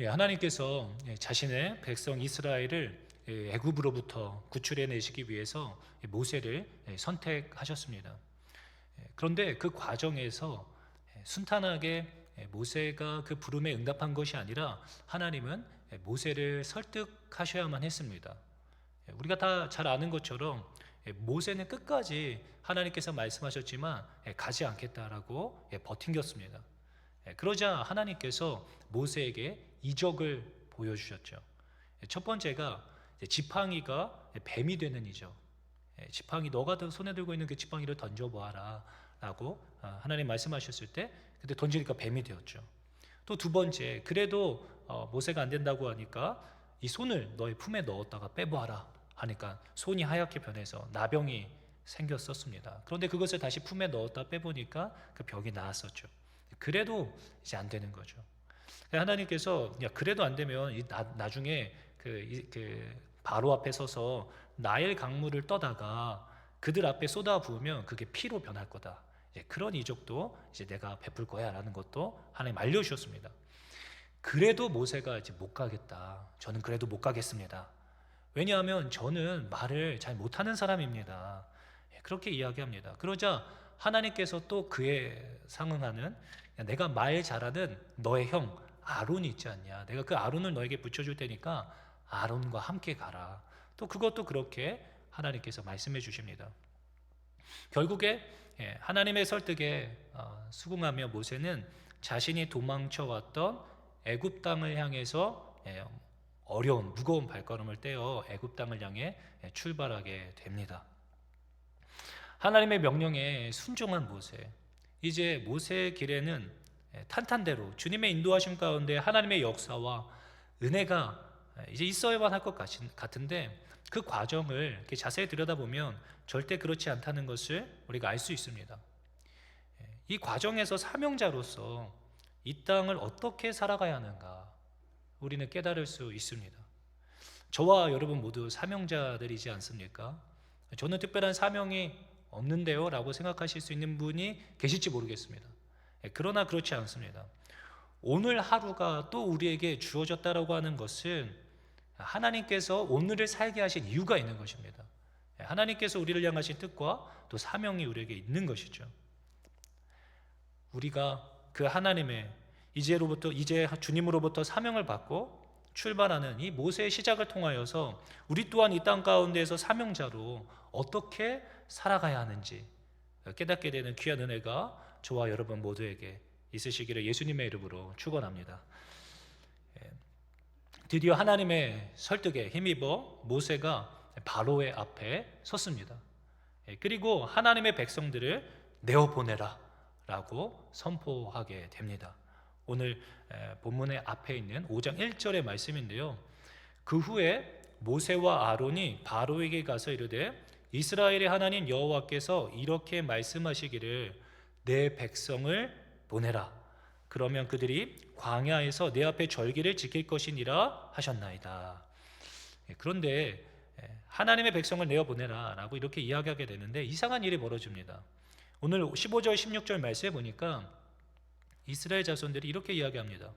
하나님께서 자신의 백성 이스라엘을 애굽으로부터 구출해 내시기 위해서 모세를 선택하셨습니다. 그런데 그 과정에서 순탄하게 모세가 그 부름에 응답한 것이 아니라 하나님은 모세를 설득하셔야만 했습니다. 우리가 다 잘 아는 것처럼 모세는 끝까지 하나님께서 말씀하셨지만 가지 않겠다라고 버틴겼습니다. 그러자 하나님께서 모세에게 이적을 보여주셨죠. 첫 번째가 지팡이가 뱀이 되는 이적. 지팡이 너가 손에 들고 있는 그 지팡이를 던져보아라 라고 하나님 말씀하셨을 때 그때 던지니까 뱀이 되었죠. 또 두 번째, 그래도 모세가 안 된다고 하니까 이 손을 너의 품에 넣었다가 빼보아라 하니까 손이 하얗게 변해서 나병이 생겼었습니다. 그런데 그것을 다시 품에 넣었다 빼보니까 그 병이 나았었죠. 그래도 이제 안 되는 거죠. 하나님께서 야 그래도 안 되면 나중에 그 바로 앞에 서서 나일 강물을 떠다가 그들 앞에 쏟아 부으면 그게 피로 변할 거다. 그런 이적도 이제 내가 베풀 거야라는 것도 하나님 알려주셨습니다. 그래도 모세가 이제 못 가겠다. 저는 그래도 못 가겠습니다. 왜냐하면 저는 말을 잘 못하는 사람입니다. 그렇게 이야기합니다. 그러자 하나님께서 또 그에 상응하는 내가 말 잘하는 너의 형 아론이 있지 않냐. 내가 그 아론을 너에게 붙여줄 테니까 아론과 함께 가라. 또 그것도 그렇게 하나님께서 말씀해 주십니다. 결국에 하나님의 설득에 수긍하며 모세는 자신이 도망쳐왔던 애굽 땅을 향해서 어려운 무거운 발걸음을 떼어 애굽 땅을 향해 출발하게 됩니다. 하나님의 명령에 순종한 모세. 이제 모세의 길에는 탄탄대로 주님의 인도하심 가운데 하나님의 역사와 은혜가 이제 있어야만 할 것 같은데 그 과정을 이렇게 자세히 들여다보면 절대 그렇지 않다는 것을 우리가 알 수 있습니다. 이 과정에서 사명자로서 이 땅을 어떻게 살아가야 하는가 우리는 깨달을 수 있습니다. 저와 여러분 모두 사명자들이지 않습니까? 저는 특별한 사명이 없는데요 라고 생각하실 수 있는 분이 계실지 모르겠습니다. 그러나 그렇지 않습니다. 오늘 하루가 또 우리에게 주어졌다라고 하는 것은 하나님께서 오늘을 살게 하신 이유가 있는 것입니다. 하나님께서 우리를 향하신 뜻과 또 사명이 우리에게 있는 것이죠. 우리가 그 하나님의 이제 주님으로부터 사명을 받고 출발하는 이 모세의 시작을 통하여서 우리 또한 이 땅 가운데에서 사명자로 어떻게 살아가야 하는지 깨닫게 되는 귀한 은혜가 저와 여러분 모두에게 있으시기를 예수님의 이름으로 축원합니다. 드디어 하나님의 설득에 힘입어 모세가 바로의 앞에 섰습니다. 그리고 하나님의 백성들을 내어보내라 라고 선포하게 됩니다. 오늘 본문의 앞에 있는 5장 1절의 말씀인데요. 그 후에 모세와 아론이 바로에게 가서 이르되 이스라엘의 하나님 여호와께서 이렇게 말씀하시기를 내 백성을 보내라. 그러면 그들이 광야에서 내 앞에 절기를 지킬 것이니라 하셨나이다. 그런데 하나님의 백성을 내어보내라 라고 이렇게 이야기하게 되는데 이상한 일이 벌어집니다. 오늘 15절 16절 말씀에 보니까 이스라엘 자손들이 이렇게 이야기합니다.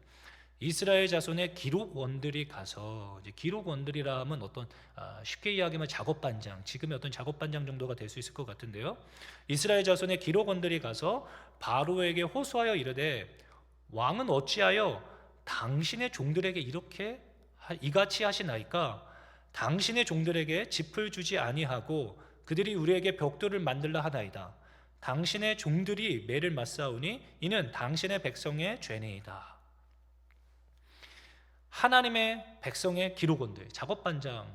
이스라엘 자손의 기록원들이 가서 이제 기록원들이라 하면 어떤 쉽게 이야기하면 작업반장, 지금의 어떤 작업반장 정도가 될 수 있을 것 같은데요. 이스라엘 자손의 기록원들이 가서 바로에게 호소하여 이르되 왕은 어찌하여 당신의 종들에게 이렇게 이같이 하시나이까? 당신의 종들에게 짚을 주지 아니하고 그들이 우리에게 벽돌을 만들라 하나이다. 당신의 종들이 매를 맞사오니 이는 당신의 백성의 죄니이다. 하나님의 백성의 기록원들, 작업반장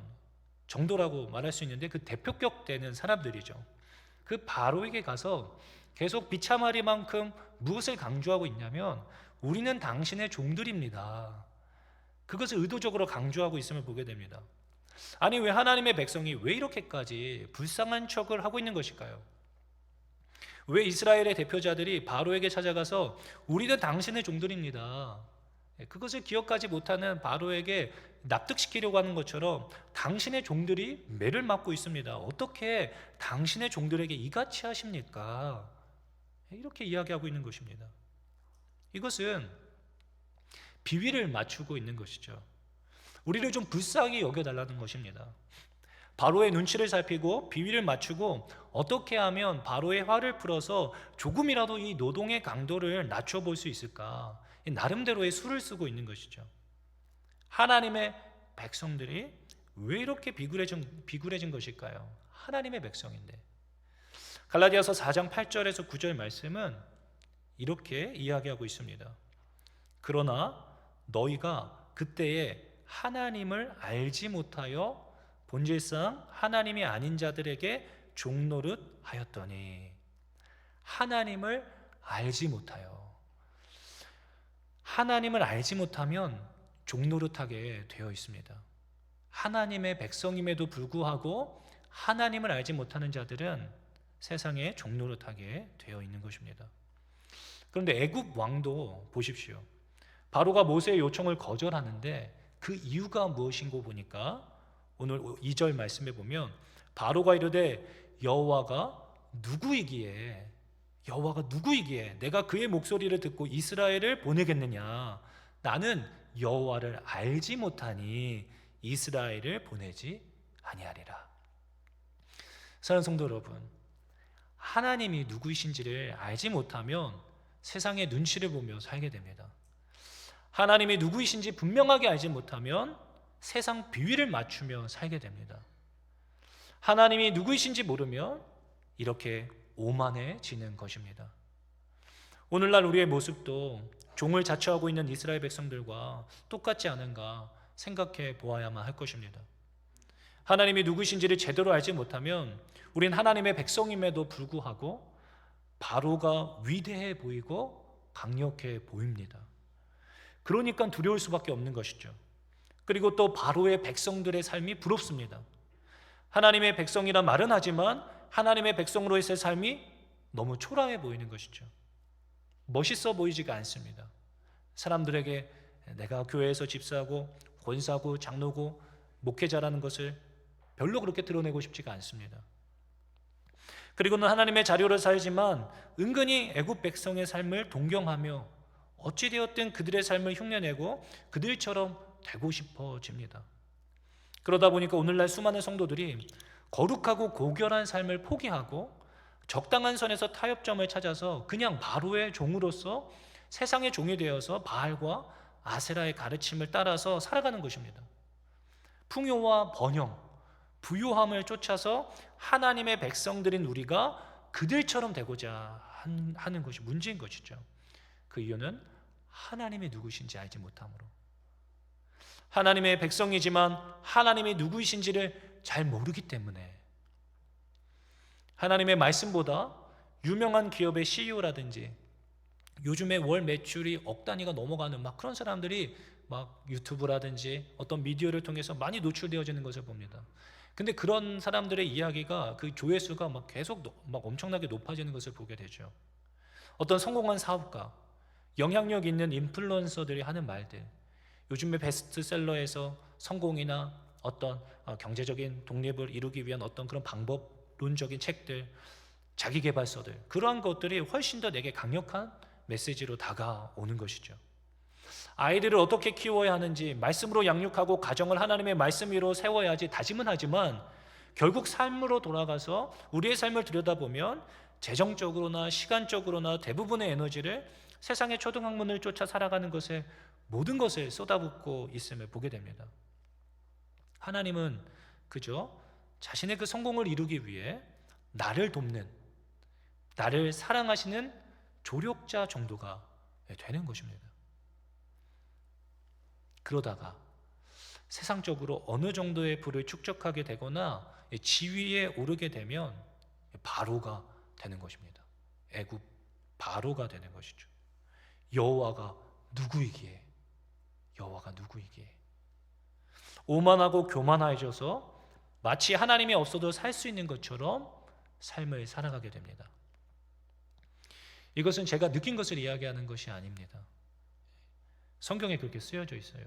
정도라고 말할 수 있는데 그 대표격 되는 사람들이죠. 그 바로에게 가서 계속 비참하리만큼 무엇을 강조하고 있냐면 우리는 당신의 종들입니다. 그것을 의도적으로 강조하고 있음을 보게 됩니다. 아니 왜 하나님의 백성이 왜 이렇게까지 불쌍한 척을 하고 있는 것일까요? 왜 이스라엘의 대표자들이 바로에게 찾아가서 우리는 당신의 종들입니다. 그것을 기억하지 못하는 바로에게 납득시키려고 하는 것처럼 당신의 종들이 매를 맞고 있습니다. 어떻게 당신의 종들에게 이같이 하십니까? 이렇게 이야기하고 있는 것입니다. 이것은 비위를 맞추고 있는 것이죠. 우리를 좀 불쌍히 여겨달라는 것입니다. 바로의 눈치를 살피고 비위를 맞추고 어떻게 하면 바로의 화를 풀어서 조금이라도 이 노동의 강도를 낮춰볼 수 있을까, 나름대로의 수를 쓰고 있는 것이죠. 하나님의 백성들이 왜 이렇게 비굴해진 것일까요? 하나님의 백성인데. 갈라디아서 4장 8절에서 9절 말씀은 이렇게 이야기하고 있습니다. 그러나 너희가 그때에 하나님을 알지 못하여 본질상 하나님이 아닌 자들에게 종노릇 하였더니. 하나님을 알지 못하여. 하나님을 알지 못하면 종노릇하게 되어 있습니다. 하나님의 백성임에도 불구하고 하나님을 알지 못하는 자들은 세상에 종노릇하게 되어 있는 것입니다. 그런데 애굽 왕도 보십시오. 바로가 모세의 요청을 거절하는데 그 이유가 무엇인고 보니까 오늘 2절 말씀에 보면 바로가 이르되 여호와가 누구이기에 내가 그의 목소리를 듣고 이스라엘을 보내겠느냐. 나는 여호와를 알지 못하니 이스라엘을 보내지 아니하리라. 사랑하는 성도 여러분, 하나님이 누구이신지를 알지 못하면 세상의 눈치를 보며 살게 됩니다. 하나님이 누구이신지 분명하게 알지 못하면 세상 비위를 맞추며 살게 됩니다. 하나님이 누구이신지 모르면 이렇게 오만해지는 것입니다. 오늘날 우리의 모습도 종을 자처하고 있는 이스라엘 백성들과 똑같지 않은가 생각해 보아야만 할 것입니다. 하나님이 누구이신지를 제대로 알지 못하면 우린 하나님의 백성임에도 불구하고 바로가 위대해 보이고 강력해 보입니다. 그러니까 두려울 수밖에 없는 것이죠. 그리고 또 바로의 백성들의 삶이 부럽습니다. 하나님의 백성이란 말은 하지만 하나님의 백성으로서의 삶이 너무 초라해 보이는 것이죠. 멋있어 보이지가 않습니다. 사람들에게 내가 교회에서 집사하고 권사고 장로고 목회자라는 것을 별로 그렇게 드러내고 싶지가 않습니다. 그리고는 하나님의 자료를 살지만 은근히 애굽 백성의 삶을 동경하며 어찌되었든 그들의 삶을 흉내내고 그들처럼 되고 싶어집니다. 그러다 보니까 오늘날 수많은 성도들이 거룩하고 고결한 삶을 포기하고 적당한 선에서 타협점을 찾아서 그냥 바로의 종으로서 세상의 종이 되어서 바알과 아세라의 가르침을 따라서 살아가는 것입니다. 풍요와 번영, 부요함을 쫓아서 하나님의 백성들인 우리가 그들처럼 되고자 하는 것이 문제인 것이죠. 그 이유는 하나님이 누구신지 알지 못함으로, 하나님의 백성이지만 하나님이 누구이신지를 잘 모르기 때문에, 하나님의 말씀보다 유명한 기업의 CEO라든지 요즘에 월 매출이 억 단위가 넘어가는 막 그런 사람들이 막 유튜브라든지 어떤 미디어를 통해서 많이 노출되어지는 것을 봅니다. 근데 그런 사람들의 이야기가 그 조회수가 막 계속 막 엄청나게 높아지는 것을 보게 되죠. 어떤 성공한 사업가, 영향력 있는 인플루언서들이 하는 말들, 요즘에 베스트셀러에서 성공이나 어떤 경제적인 독립을 이루기 위한 어떤 그런 방법론적인 책들, 자기계발서들, 그러한 것들이 훨씬 더 내게 강력한 메시지로 다가오는 것이죠. 아이들을 어떻게 키워야 하는지 말씀으로 양육하고 가정을 하나님의 말씀 위로 세워야지 다짐은 하지만 결국 삶으로 돌아가서 우리의 삶을 들여다보면 재정적으로나 시간적으로나 대부분의 에너지를 세상의 초등학문을 쫓아 살아가는 것에 모든 것을 쏟아붓고 있음을 보게 됩니다. 하나님은 그저 자신의 그 성공을 이루기 위해 나를 돕는, 나를 사랑하시는 조력자 정도가 되는 것입니다. 그러다가 세상적으로 어느 정도의 부를 축적하게 되거나 지위에 오르게 되면 바로가 되는 것입니다. 애굽 바로가 되는 것이죠. 여호와가 누구이기에, 오만하고 교만해져서 마치 하나님이 없어도 살 수 있는 것처럼 삶을 살아가게 됩니다. 이것은 제가 느낀 것을 이야기하는 것이 아닙니다. 성경에 그렇게 쓰여져 있어요.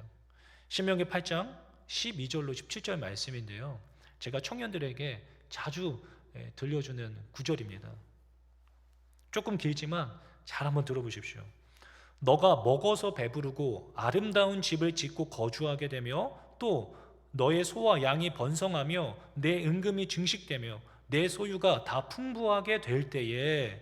신명기 8장 12절로 17절 말씀인데요, 제가 청년들에게 자주 들려주는 구절입니다. 조금 길지만 잘 한번 들어보십시오. 너가 먹어서 배부르고 아름다운 집을 짓고 거주하게 되며 또 너의 소와 양이 번성하며 내 은금이 증식되며 내 소유가 다 풍부하게 될 때에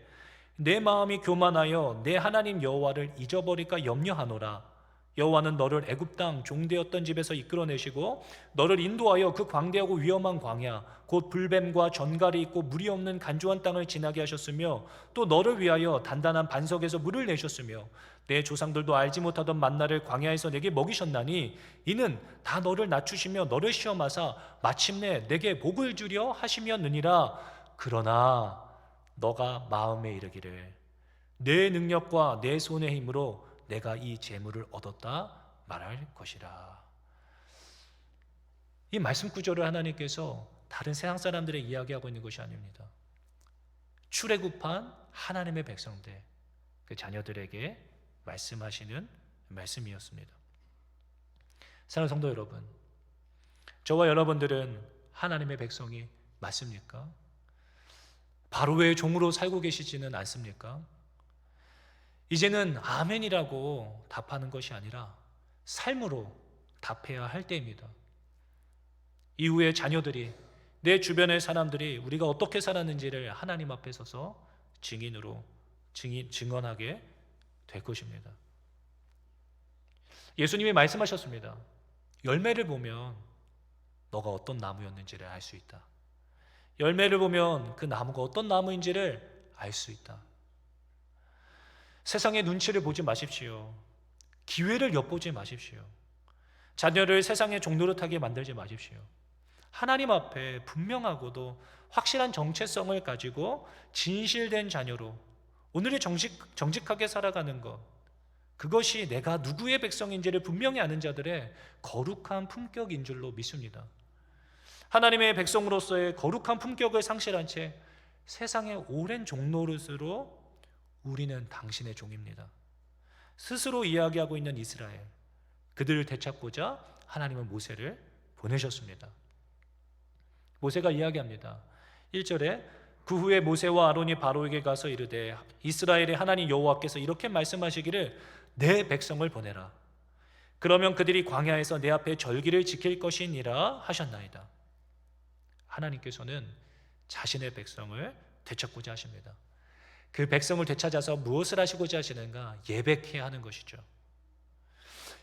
내 마음이 교만하여 내 하나님 여호와를 잊어버릴까 염려하노라. 여호와는 너를 애굽 땅 종되었던 집에서 이끌어내시고 너를 인도하여 그 광대하고 위험한 광야 곧 불뱀과 전갈이 있고 물이 없는 간조한 땅을 지나게 하셨으며 또 너를 위하여 단단한 반석에서 물을 내셨으며 내 조상들도 알지 못하던 만나를 광야에서 내게 먹이셨나니 이는 다 너를 낮추시며 너를 시험하사 마침내 내게 복을 주려 하심이었느니라. 그러나 너가 마음에 이르기를 내 능력과 내 손의 힘으로 내가 이 재물을 얻었다 말할 것이라. 이 말씀 구절을 하나님께서 다른 세상 사람들의 이야기하고 있는 것이 아닙니다. 출애굽한 하나님의 백성들, 그 자녀들에게 말씀하시는 말씀이었습니다. 사랑하는 성도 여러분, 저와 여러분들은 하나님의 백성이 맞습니까? 바로의 종으로 살고 계시지는 않습니까? 이제는 아멘이라고 답하는 것이 아니라 삶으로 답해야 할 때입니다. 이후에 자녀들이, 내 주변의 사람들이 우리가 어떻게 살았는지를 하나님 앞에 서서 증언하게 될 것입니다. 예수님이 말씀하셨습니다. 열매를 보면 너가 어떤 나무였는지를 알 수 있다. 열매를 보면 그 나무가 어떤 나무인지를 알 수 있다. 세상의 눈치를 보지 마십시오. 기회를 엿보지 마십시오. 자녀를 세상의 종노릇하게 만들지 마십시오. 하나님 앞에 분명하고도 확실한 정체성을 가지고 진실된 자녀로 오늘의 정직하게 살아가는 것, 그것이 내가 누구의 백성인지를 분명히 아는 자들의 거룩한 품격인 줄로 믿습니다. 하나님의 백성으로서의 거룩한 품격을 상실한 채 세상의 오랜 종노릇으로 우리는 당신의 종입니다. 스스로 이야기하고 있는 이스라엘, 그들을 되찾고자 하나님은 모세를 보내셨습니다. 모세가 이야기합니다. 1절에 그 후에 모세와 아론이 바로에게 가서 이르되 이스라엘의 하나님 여호와께서 이렇게 말씀하시기를 내 백성을 보내라. 그러면 그들이 광야에서 내 앞에 절기를 지킬 것이니라 하셨나이다. 하나님께서는 자신의 백성을 되찾고자 하십니다. 그 백성을 되찾아서 무엇을 하시고자 하시는가? 예배케 하는 것이죠.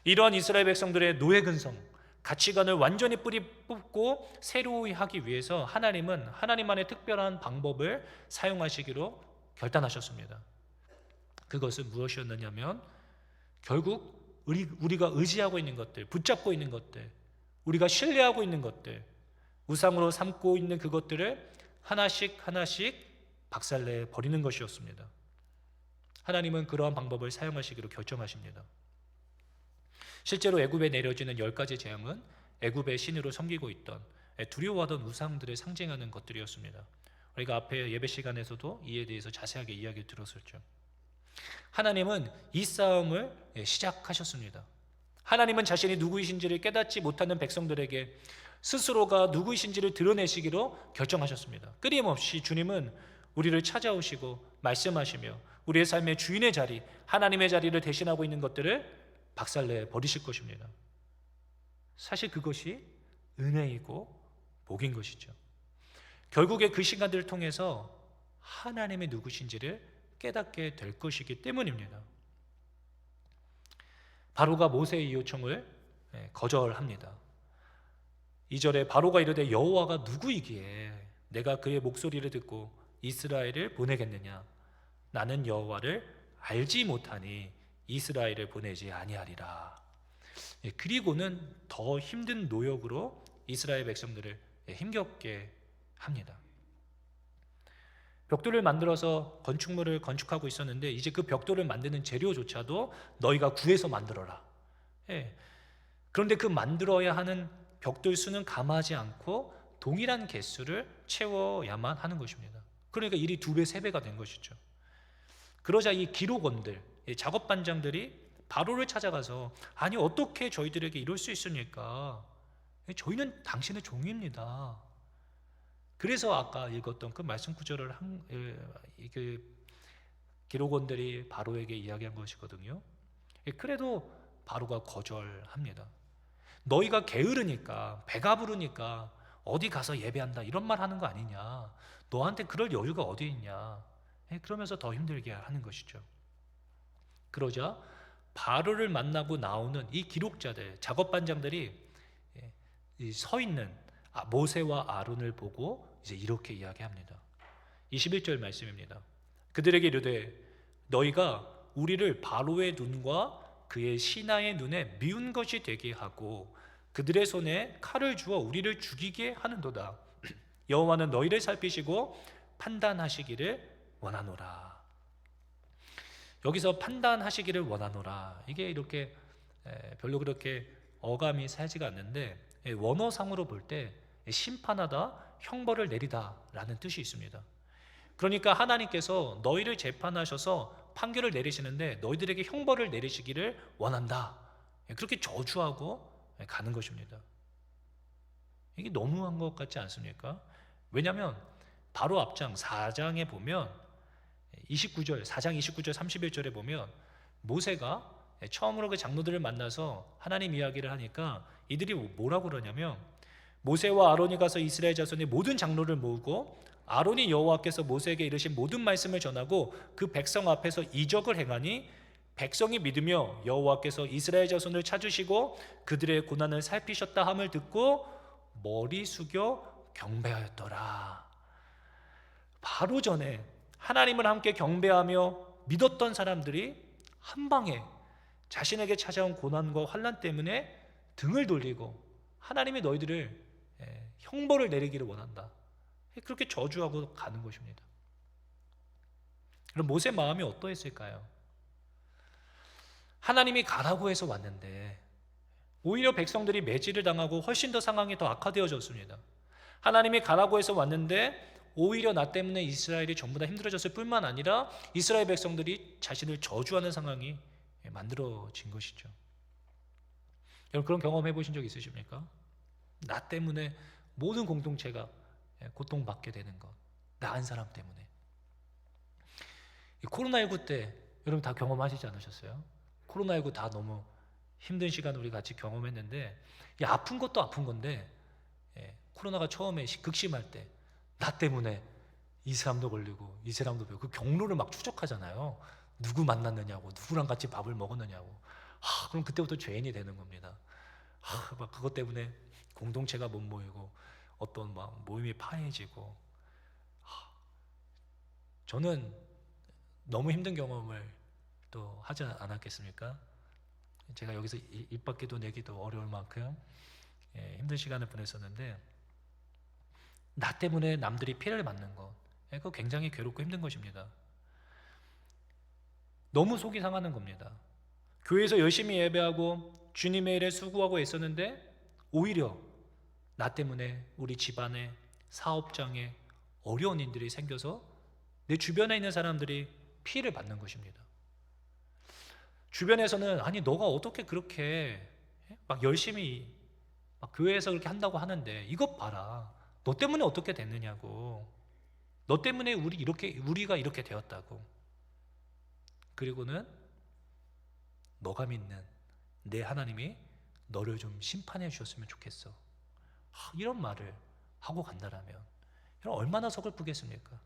이러한 이스라엘 백성들의 노예 근성, 가치관을 완전히 뿌리 뽑고 새로이 하기 위해서 하나님은 하나님만의 특별한 방법을 사용하시기로 결단하셨습니다. 그것은 무엇이었느냐면 결국 우리가 의지하고 있는 것들, 붙잡고 있는 것들, 우리가 신뢰하고 있는 것들, 우상으로 삼고 있는 그것들을 하나씩 박살내 버리는 것이었습니다. 하나님은 그러한 방법을 사용하시기로 결정하십니다. 실제로 애굽에 내려지는 10가지 재앙은 애굽의 신으로 섬기고 있던 두려워하던 우상들을 상징하는 것들이었습니다. 우리가 앞에 예배 시간에서도 이에 대해서 자세하게 이야기를 들었었죠. 하나님은 이 싸움을 시작하셨습니다. 하나님은 자신이 누구이신지를 깨닫지 못하는 백성들에게 스스로가 누구이신지를 드러내시기로 결정하셨습니다. 끊임없이 주님은 우리를 찾아오시고 말씀하시며 우리의 삶의 주인의 자리, 하나님의 자리를 대신하고 있는 것들을 박살내 버리실 것입니다. 사실 그것이 은혜이고 복인 것이죠. 결국에 그 시간들을 통해서 하나님의 누구신지를 깨닫게 될 것이기 때문입니다. 바로가 모세의 요청을 거절합니다. 2절에 바로가 이르되 여호와가 누구이기에 내가 그의 목소리를 듣고 이스라엘을 보내겠느냐? 나는 여호와를 알지 못하니 이스라엘을 보내지 아니하리라. 그리고는 더 힘든 노역으로 이스라엘 백성들을 힘겹게 합니다. 벽돌을 만들어서 건축물을 건축하고 있었는데 이제 그 벽돌을 만드는 재료조차도 너희가 구해서 만들어라. 그런데 그 만들어야 하는 벽돌 수는 감하지 않고 동일한 개수를 채워야만 하는 것입니다. 그러니까 일이 2배, 3배가 된 것이죠. 그러자 이 기록원들, 작업 반장들이 바로를 찾아가서 아니 어떻게 저희들에게 이럴 수 있습니까? 저희는 당신의 종입니다. 그래서 아까 읽었던 그 말씀 구절을 그 기록원들이 바로에게 이야기한 것이거든요. 그래도 바로가 거절합니다. 너희가 게으르니까, 배가 부르니까 어디 가서 예배한다 이런 말 하는 거 아니냐, 너한테 그럴 여유가 어디 있냐, 그러면서 더 힘들게 하는 것이죠. 그러자 바로를 만나고 나오는 이 기록자들, 작업반장들이 서 있는 모세와 아론을 보고 이제 이렇게 이야기합니다. 21절 말씀입니다. 그들에게 이르되 너희가 우리를 바로의 눈과 그의 신하의 눈에 미운 것이 되게 하고 그들의 손에 칼을 주어 우리를 죽이게 하는도다. 여호와는 너희를 살피시고 판단하시기를 원하노라. 여기서 판단하시기를 원하노라, 이게 이렇게 별로 그렇게 어감이 살지가 않는데 원어상으로 볼 때 심판하다, 형벌을 내리다 라는 뜻이 있습니다. 그러니까 하나님께서 너희를 재판하셔서 판결을 내리시는데 너희들에게 형벌을 내리시기를 원한다, 그렇게 저주하고 가는 것입니다. 이게 너무한 것 같지 않습니까? 왜냐하면 바로 앞장 4장에 보면 4장 29절 31절에 보면 모세가 처음으로 그 장로들을 만나서 하나님 이야기를 하니까 이들이 뭐라고 그러냐면, 모세와 아론이 가서 이스라엘 자손의 모든 장로를 모으고 아론이 여호와께서 모세에게 이르신 모든 말씀을 전하고 그 백성 앞에서 이적을 행하니 백성이 믿으며 여호와께서 이스라엘 자손을 찾으시고 그들의 고난을 살피셨다 함을 듣고 머리 숙여 경배하였더라. 바로 전에 하나님을 함께 경배하며 믿었던 사람들이 한 방에 자신에게 찾아온 고난과 환난 때문에 등을 돌리고 하나님이 너희들을 형벌을 내리기를 원한다, 그렇게 저주하고 가는 것입니다. 그럼 모세 마음이 어떠했을까요? 하나님이 가라고 해서 왔는데 오히려 백성들이 매질을 당하고 훨씬 더 상황이 더 악화되어졌습니다. 하나님이 가라고 해서 왔는데 오히려 나 때문에 이스라엘이 전부 다 힘들어졌을 뿐만 아니라 이스라엘 백성들이 자신을 저주하는 상황이 만들어진 것이죠. 여러분 그런 경험 해보신 적 있으십니까? 나 때문에 모든 공동체가 고통받게 되는 것, 나 한 사람 때문에. 코로나19 때 여러분 다 경험하시지 않으셨어요? 코로나19 다 너무 힘든 시간 우리 같이 경험했는데, 아픈 것도 아픈 건데 코로나가 처음에 극심할 때 나 때문에 이 사람도 걸리고 이 사람도 걸리고 그 경로를 막 추적하잖아요. 누구 만났느냐고, 누구랑 같이 밥을 먹었느냐고. 그럼 그때부터 죄인이 되는 겁니다. 막 그것 때문에 공동체가 못 모이고 어떤 막 모임이 파해지고. 저는 너무 힘든 경험을 또 하지 않았겠습니까? 제가 여기서 입 밖에도 내기도 어려울 만큼 힘든 시간을 보냈었는데, 나 때문에 남들이 피해를 받는 것, 그거 굉장히 괴롭고 힘든 것입니다. 너무 속이 상하는 겁니다. 교회에서 열심히 예배하고 주님의 일에 수고하고 있었는데 오히려 나 때문에 우리 집안에, 사업장에 어려운 일들이 생겨서 내 주변에 있는 사람들이 피해를 받는 것입니다. 주변에서는 아니 너가 어떻게 그렇게 막 열심히 막 교회에서 그렇게 한다고 하는데 이것 봐라, 너 때문에 어떻게 됐느냐고, 너 때문에 우리가 이렇게 되었다고. 그리고는 너가 믿는 내 하나님이 너를 좀 심판해 주셨으면 좋겠어, 이런 말을 하고 간다라면 얼마나 서글프겠습니까?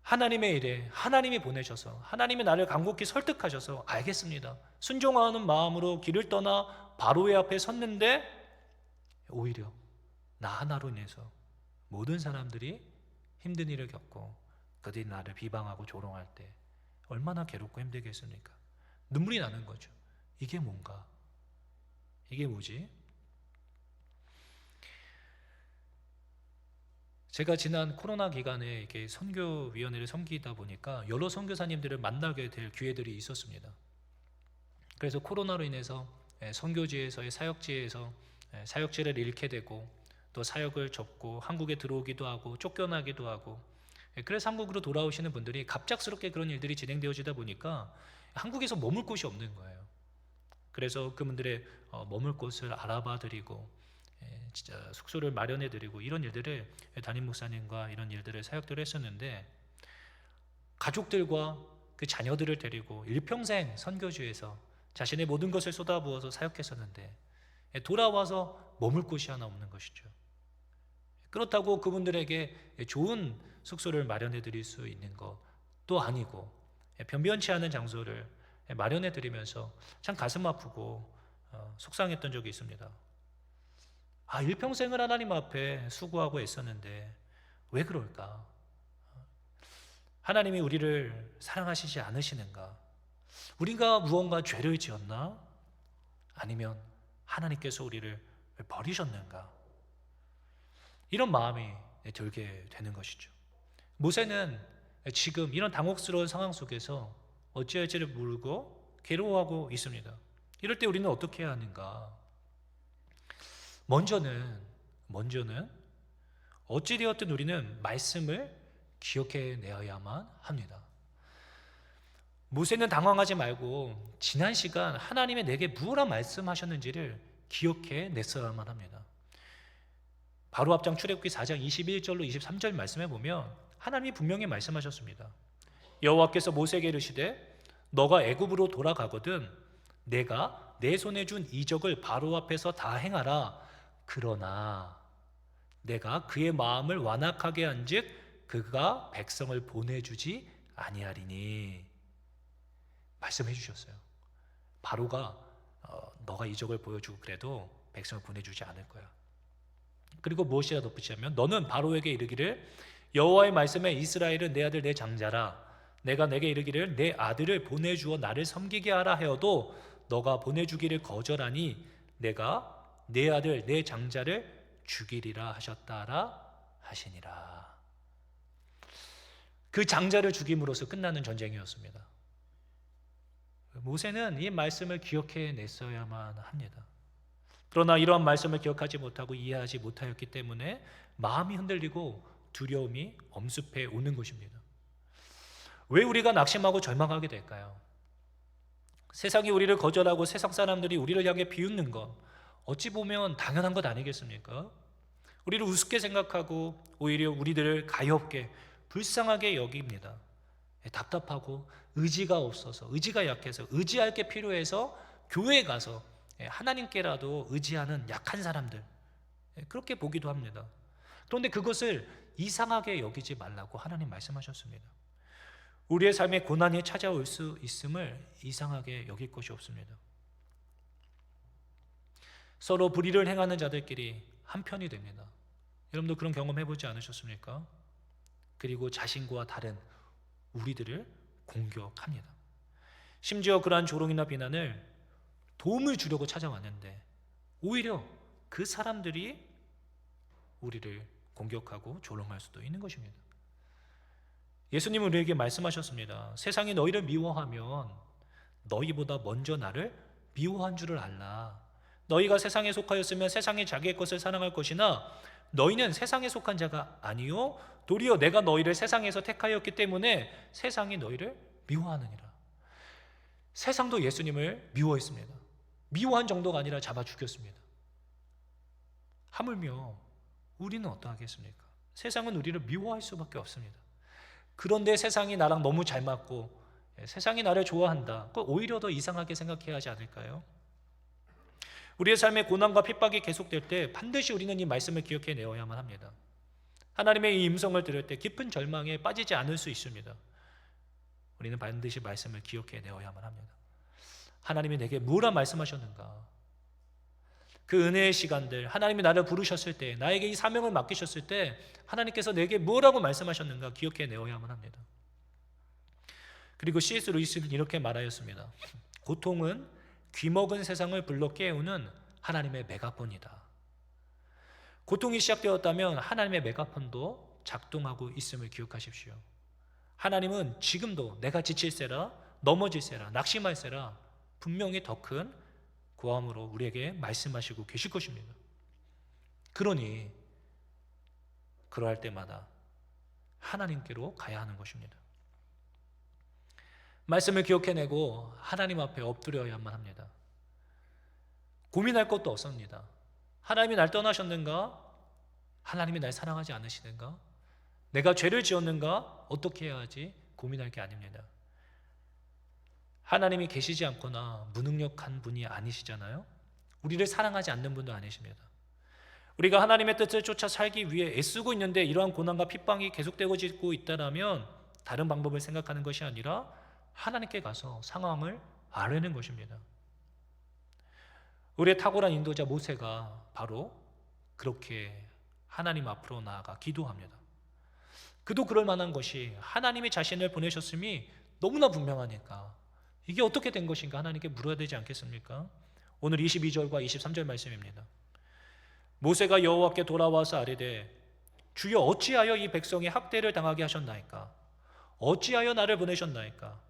하나님의 일에 하나님이 보내셔서 하나님이 나를 간곡히 설득하셔서 알겠습니다, 순종하는 마음으로 길을 떠나 바로의 앞에 섰는데 오히려 나 하나로 인해서 모든 사람들이 힘든 일을 겪고 그들이 나를 비방하고 조롱할 때 얼마나 괴롭고 힘들겠습니까? 눈물이 나는 거죠. 이게 뭔가? 이게 뭐지? 제가 지난 코로나 기간에 이렇게 선교위원회를 섬기다 보니까 여러 선교사님들을 만나게 될 기회들이 있었습니다. 그래서 코로나로 인해서 선교지에서의 사역지에서 사역지를 잃게 되고 또 사역을 접고 한국에 들어오기도 하고 쫓겨나기도 하고, 그래서 한국으로 돌아오시는 분들이 갑작스럽게 그런 일들이 진행되어지다 보니까 한국에서 머물 곳이 없는 거예요. 그래서 그분들의 머물 곳을 알아봐 드리고 진짜 숙소를 마련해 드리고 이런 일들을 담임 목사님과 이런 일들을 사역들을 했었는데, 가족들과 그 자녀들을 데리고 일평생 선교지에서 자신의 모든 것을 쏟아부어서 사역했었는데 돌아와서 머물 곳이 하나 없는 것이죠. 그렇다고 그분들에게 좋은 숙소를 마련해 드릴 수 있는 것도 아니고 변변치 않은 장소를 마련해 드리면서 참 가슴 아프고 속상했던 적이 있습니다. 일평생을 하나님 앞에 수고하고 애썼는데 왜 그럴까? 하나님이 우리를 사랑하시지 않으시는가? 우리가 무언가 죄를 지었나? 아니면 하나님께서 우리를 버리셨는가? 이런 마음이 들게 되는 것이죠. 모세는 지금 이런 당혹스러운 상황 속에서 어찌할지를 모르고 괴로워하고 있습니다. 이럴 때 우리는 어떻게 해야 하는가? 먼저는 어찌되었든 우리는 말씀을 기억해 내야만 합니다. 모세는 당황하지 말고 지난 시간 하나님이 내게 무엇라 말씀하셨는지를 기억해 냈어야만 합니다. 바로 앞장 출애굽기 4장 21절로 23절 말씀해 보면 하나님이 분명히 말씀하셨습니다. 여호와께서 모세에게 이르시되 너가 애굽으로 돌아가거든 내가 내 손에 준 이적을 바로 앞에서 다 행하라. 그러나 내가 그의 마음을 완악하게 한즉 그가 백성을 보내주지 아니하리니. 말씀해 주셨어요. 바로가 너가 이적을 보여주고 그래도 백성을 보내주지 않을 거야. 그리고 무엇이라 덧붙이냐면 너는 바로에게 이르기를 여호와의 말씀에 이스라엘은 내 아들 내 장자라. 내가 내게 이르기를 내 아들을 보내주어 나를 섬기게 하라 하여도 너가 보내주기를 거절하니 내가 내 아들 내 장자를 죽이리라 하셨다라 하시니라. 그 장자를 죽임으로써 끝나는 전쟁이었습니다. 모세는 이 말씀을 기억해 냈어야만 합니다. 그러나 이러한 말씀을 기억하지 못하고 이해하지 못하였기 때문에 마음이 흔들리고 두려움이 엄습해 오는 것입니다. 왜 우리가 낙심하고 절망하게 될까요? 세상이 우리를 거절하고 세상 사람들이 우리를 향해 비웃는 것 어찌 보면 당연한 것 아니겠습니까? 우리를 우습게 생각하고 오히려 우리들을 가엾게 불쌍하게 여깁니다. 답답하고 의지가 없어서 의지가 약해서 의지할 게 필요해서 교회에 가서 하나님께라도 의지하는 약한 사람들 그렇게 보기도 합니다. 그런데 그것을 이상하게 여기지 말라고 하나님 말씀하셨습니다. 우리의 삶에 고난이 찾아올 수 있음을 이상하게 여길 것이 없습니다. 서로 불의를 행하는 자들끼리 한편이 됩니다. 여러분도 그런 경험 해보지 않으셨습니까? 그리고 자신과 다른 우리들을 공격합니다. 심지어 그러한 조롱이나 비난을 도움을 주려고 찾아왔는데 오히려 그 사람들이 우리를 공격하고 조롱할 수도 있는 것입니다. 예수님은 우리에게 말씀하셨습니다. 세상이 너희를 미워하면 너희보다 먼저 나를 미워한 줄을 알라. 너희가 세상에 속하였으면 세상이 자기의 것을 사랑할 것이나 너희는 세상에 속한 자가 아니요 도리어 내가 너희를 세상에서 택하였기 때문에 세상이 너희를 미워하느니라. 세상도 예수님을 미워했습니다. 미워한 정도가 아니라 잡아 죽였습니다. 하물며 우리는 어떠하겠습니까? 세상은 우리를 미워할 수밖에 없습니다. 그런데 세상이 나랑 너무 잘 맞고 세상이 나를 좋아한다. 그걸 오히려 더 이상하게 생각해야 하지 않을까요? 우리의 삶에 고난과 핍박이 계속될 때 반드시 우리는 이 말씀을 기억해 내어야만 합니다. 하나님의 이 음성을 들을 때 깊은 절망에 빠지지 않을 수 있습니다. 우리는 반드시 말씀을 기억해 내어야만 합니다. 하나님이 내게 뭐라 말씀하셨는가? 그 은혜의 시간들, 하나님이 나를 부르셨을 때, 나에게 이 사명을 맡기셨을 때 하나님께서 내게 뭐라고 말씀하셨는가 기억해 내어야만 합니다. 그리고 C.S. 루이스는 이렇게 말하였습니다. 고통은 귀먹은 세상을 불러 깨우는 하나님의 메가폰이다. 고통이 시작되었다면 하나님의 메가폰도 작동하고 있음을 기억하십시오. 하나님은 지금도 내가 지칠세라, 넘어질세라, 낙심할세라 분명히 더 큰 고함으로 우리에게 말씀하시고 계실 것입니다. 그러니 그러할 때마다 하나님께로 가야 하는 것입니다. 말씀을 기억해내고 하나님 앞에 엎드려야만 합니다. 고민할 것도 없습니다. 하나님이 날 떠나셨는가? 하나님이 날 사랑하지 않으시는가? 내가 죄를 지었는가? 어떻게 해야 하지? 고민할 게 아닙니다. 하나님이 계시지 않거나 무능력한 분이 아니시잖아요. 우리를 사랑하지 않는 분도 아니십니다. 우리가 하나님의 뜻을 쫓아 살기 위해 애쓰고 있는데 이러한 고난과 핍박이 계속되고 있다면 다른 방법을 생각하는 것이 아니라 하나님께 가서 상황을 아뢰는 것입니다. 우리의 탁월한 인도자 모세가 바로 그렇게 하나님 앞으로 나아가 기도합니다. 그도 그럴 만한 것이 하나님이 자신을 보내셨음이 너무나 분명하니까 이게 어떻게 된 것인가 하나님께 물어야 되지 않겠습니까? 오늘 22절과 23절 말씀입니다. 모세가 여호와께 돌아와서 아뢰되 주여 어찌하여 이 백성이 학대를 당하게 하셨나이까? 어찌하여 나를 보내셨나이까?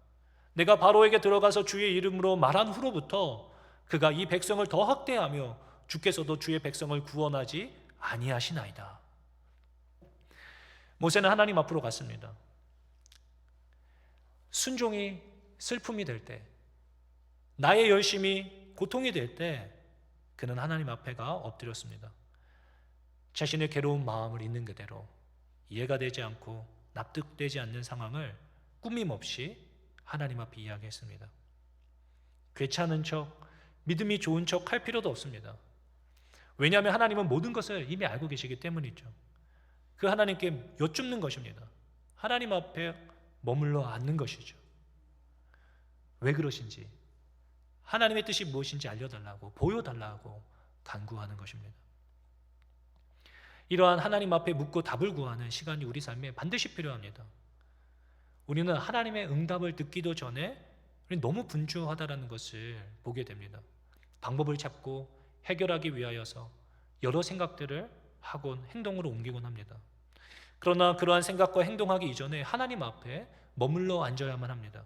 내가 바로에게 들어가서 주의 이름으로 말한 후로부터 그가 이 백성을 더 학대하며 주께서도 주의 백성을 구원하지 아니하시나이다. 모세는 하나님 앞으로 갔습니다. 순종이 슬픔이 될 때, 나의 열심이 고통이 될 때 그는 하나님 앞에가 엎드렸습니다. 자신의 괴로운 마음을 있는 그대로 이해가 되지 않고 납득되지 않는 상황을 꾸밈없이 하나님 앞에 이야기했습니다. 괜찮은 척, 믿음이 좋은 척 할 필요도 없습니다. 왜냐하면 하나님은 모든 것을 이미 알고 계시기 때문이죠. 그 하나님께 여쭙는 것입니다. 하나님 앞에 머물러 앉는 것이죠. 왜 그러신지, 하나님의 뜻이 무엇인지 알려달라고, 보여달라고 간구하는 것입니다. 이러한 하나님 앞에 묻고 답을 구하는 시간이 우리 삶에 반드시 필요합니다. 우리는 하나님의 응답을 듣기도 전에 너무 분주하다는 것을 보게 됩니다. 방법을 찾고 해결하기 위하여서 여러 생각들을 하곤 행동으로 옮기곤 합니다. 그러나 그러한 생각과 행동하기 이전에 하나님 앞에 머물러 앉아야만 합니다.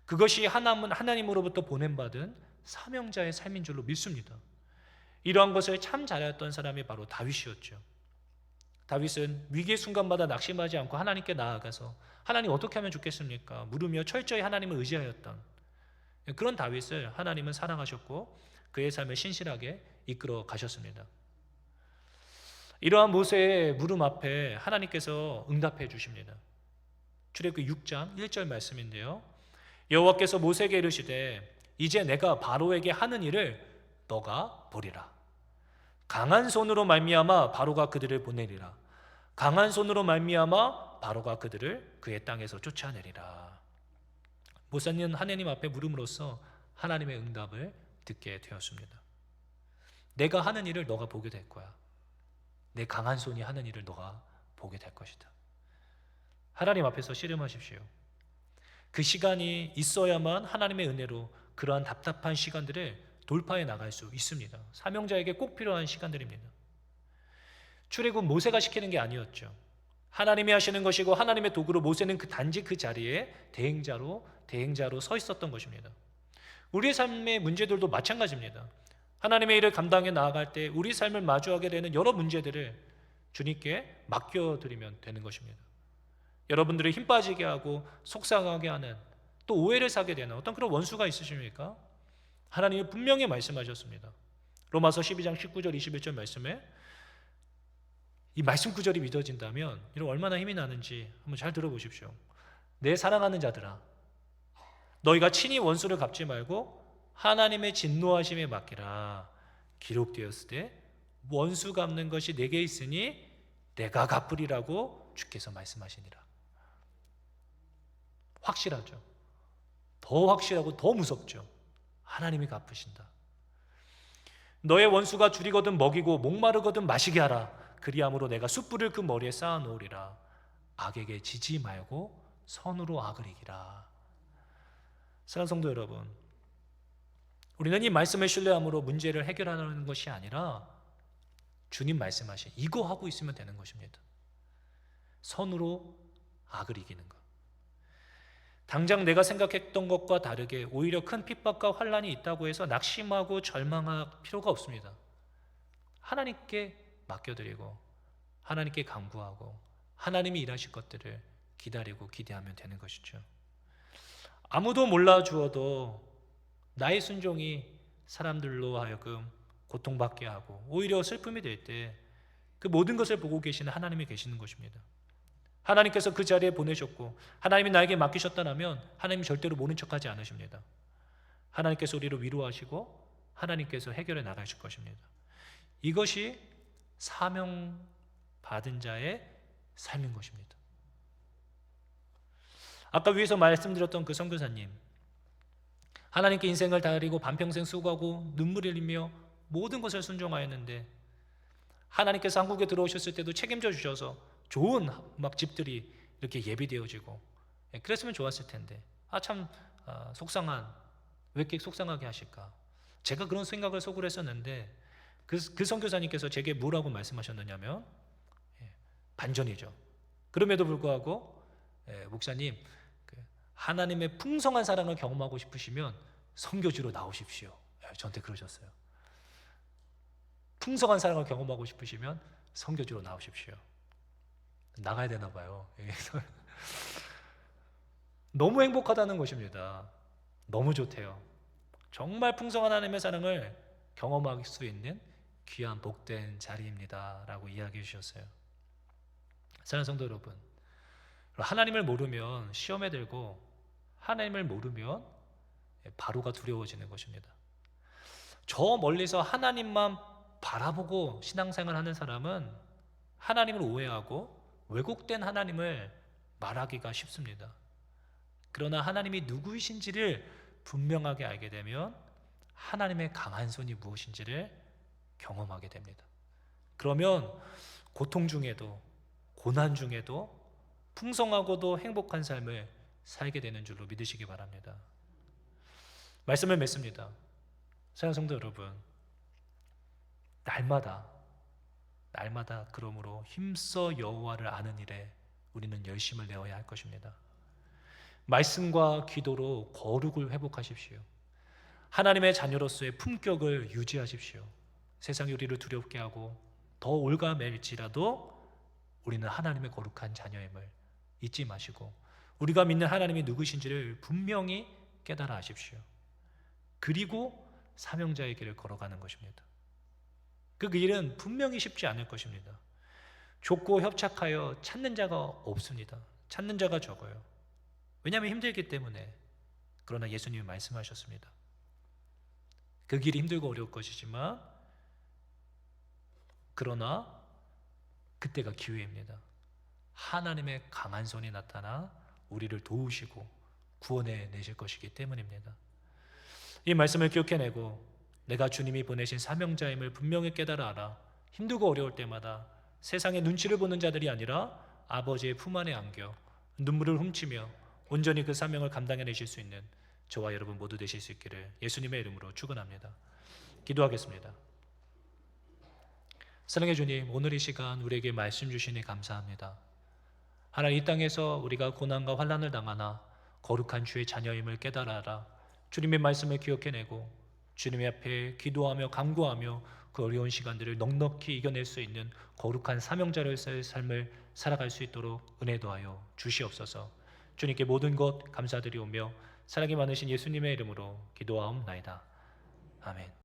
그것이 하나님으로부터 보냄받은 사명자의 삶인 줄로 믿습니다. 이러한 것을 참 잘했던 사람이 바로 다윗이었죠. 다윗은 위기의 순간마다 낙심하지 않고 하나님께 나아가서 하나님 어떻게 하면 좋겠습니까? 물으며 철저히 하나님을 의지하였던 그런 다윗을 하나님은 사랑하셨고 그의 삶을 신실하게 이끌어 가셨습니다. 이러한 모세의 물음 앞에 하나님께서 응답해 주십니다. 출애굽기 6장 1절 말씀인데요. 여호와께서 모세에게 이르시되 이제 내가 바로에게 하는 일을 너가 보리라. 강한 손으로 말미암아 바로가 그들을 보내리라. 강한 손으로 말미암아 바로가 그들을 그의 땅에서 쫓아내리라. 모세는 하나님 앞에 물음으로써 하나님의 응답을 듣게 되었습니다. 내가 하는 일을 너가 보게 될 거야. 내 강한 손이 하는 일을 너가 보게 될 것이다. 하나님 앞에서 씨름하십시오. 그 시간이 있어야만 하나님의 은혜로 그러한 답답한 시간들을 돌파해 나갈 수 있습니다. 사명자에게 꼭 필요한 시간들입니다. 출애굽 모세가 시키는 게 아니었죠. 하나님이 하시는 것이고 하나님의 도구로 모세는 단지 그 자리에 대행자로 서 있었던 것입니다. 우리의 삶의 문제들도 마찬가지입니다. 하나님의 일을 감당해 나아갈 때 우리 삶을 마주하게 되는 여러 문제들을 주님께 맡겨드리면 되는 것입니다. 여러분들을 힘 빠지게 하고 속상하게 하는 또 오해를 사게 되는 어떤 그런 원수가 있으십니까? 하나님이 분명히 말씀하셨습니다. 로마서 12장 19절 21절 말씀에 이 말씀 구절이 믿어진다면 이런 얼마나 힘이 나는지 한번 잘 들어보십시오. 내 사랑하는 자들아, 너희가 친히 원수를 갚지 말고 하나님의 진노하심에 맡기라. 기록되었을 때 원수 갚는 것이 내게 있으니 내가 갚으리라고 주께서 말씀하시니라. 확실하죠. 더 확실하고 더 무섭죠. 하나님이 갚으신다. 너의 원수가 줄이거든 먹이고 목마르거든 마시게 하라. 그리함으로 내가 숯불을 그 머리에 쌓아 놓으리라. 악에게 지지 말고 선으로 악을 이기라. 사랑하는 성도 여러분, 우리는 이 말씀을 신뢰함으로 문제를 해결하는 것이 아니라 주님 말씀하신 이거 하고 있으면 되는 것입니다. 선으로 악을 이기는 것. 당장 내가 생각했던 것과 다르게 오히려 큰 핍박과 환난이 있다고 해서 낙심하고 절망할 필요가 없습니다. 하나님께 맡겨드리고 하나님께 간구하고 하나님이 일하실 것들을 기다리고 기대하면 되는 것이죠. 아무도 몰라주어도 나의 순종이 사람들로 하여금 고통받게 하고 오히려 슬픔이 될 때 그 모든 것을 보고 계시는 하나님이 계시는 것입니다. 하나님께서 그 자리에 보내셨고 하나님이 나에게 맡기셨다면 하나님이 절대로 모른 척하지 않으십니다. 하나님께서 우리를 위로하시고 하나님께서 해결해 나가실 것입니다. 이것이 사명 받은 자의 삶인 것입니다. 아까 위에서 말씀드렸던 그 선교사님, 하나님께 인생을 다리고 반평생 수고하고 눈물 흘리며 모든 것을 순종하였는데 하나님께서 한국에 들어오셨을 때도 책임져 주셔서 좋은 막 집들이 이렇게 예비되어지고 그랬으면 좋았을 텐데 참 속상한, 왜 이렇게 속상하게 하실까? 제가 그런 생각을 속으로 했었는데 그 선교사님께서 제게 뭐라고 말씀하셨느냐면 반전이죠. 그럼에도 불구하고 목사님, 하나님의 풍성한 사랑을 경험하고 싶으시면 선교지로 나오십시오. 저한테 그러셨어요. 풍성한 사랑을 경험하고 싶으시면 선교지로 나오십시오. 나가야 되나 봐요. 너무 행복하다는 것입니다. 너무 좋대요. 정말 풍성한 하나님의 사랑을 경험할 수 있는 귀한 복된 자리입니다 라고 이야기해 주셨어요. 사랑하는 성도 여러분, 하나님을 모르면 시험에 들고 하나님을 모르면 바로가 두려워지는 것입니다. 저 멀리서 하나님만 바라보고 신앙생활 하는 사람은 하나님을 오해하고 왜곡된 하나님을 말하기가 쉽습니다. 그러나 하나님이 누구이신지를 분명하게 알게 되면 하나님의 강한 손이 무엇인지를 경험하게 됩니다. 그러면 고통 중에도 고난 중에도 풍성하고도 행복한 삶을 살게 되는 줄로 믿으시기 바랍니다. 말씀을 맺습니다. 사랑하는 성도 여러분, 날마다 그러므로 힘써 여호와를 아는 일에 우리는 열심을 내어야 할 것입니다. 말씀과 기도로 거룩을 회복하십시오. 하나님의 자녀로서의 품격을 유지하십시오. 세상이 우리를 두렵게 하고 더 올가맬지라도 우리는 하나님의 거룩한 자녀임을 잊지 마시고 우리가 믿는 하나님이 누구신지를 분명히 깨달아 하십시오. 그리고 사명자의 길을 걸어가는 것입니다. 그 길은 분명히 쉽지 않을 것입니다. 좁고 협착하여 찾는 자가 없습니다. 찾는 자가 적어요. 왜냐하면 힘들기 때문에. 그러나 예수님이 말씀하셨습니다. 그 길이 힘들고 어려울 것이지만 그러나 그때가 기회입니다. 하나님의 강한 손이 나타나 우리를 도우시고 구원해 내실 것이기 때문입니다. 이 말씀을 기억해내고 내가 주님이 보내신 사명자임을 분명히 깨달아 알아 힘들고 어려울 때마다 세상의 눈치를 보는 자들이 아니라 아버지의 품 안에 안겨 눈물을 훔치며 온전히 그 사명을 감당해내실 수 있는 저와 여러분 모두 되실 수 있기를 예수님의 이름으로 축원합니다. 기도하겠습니다. 사랑의 주님, 오늘 이 시간 우리에게 말씀 주시니 감사합니다. 하나님, 이 땅에서 우리가 고난과 환난을 당하나 거룩한 주의 자녀임을 깨달아라. 주님의 말씀을 기억해내고 주님의 앞에 기도하며 간구하며 그 어려운 시간들을 넉넉히 이겨낼 수 있는 거룩한 사명자로서의 삶을 살아갈 수 있도록 은혜 더하여 주시옵소서. 주님께 모든 것 감사드리오며 사랑이 많으신 예수님의 이름으로 기도하옵나이다. 아멘.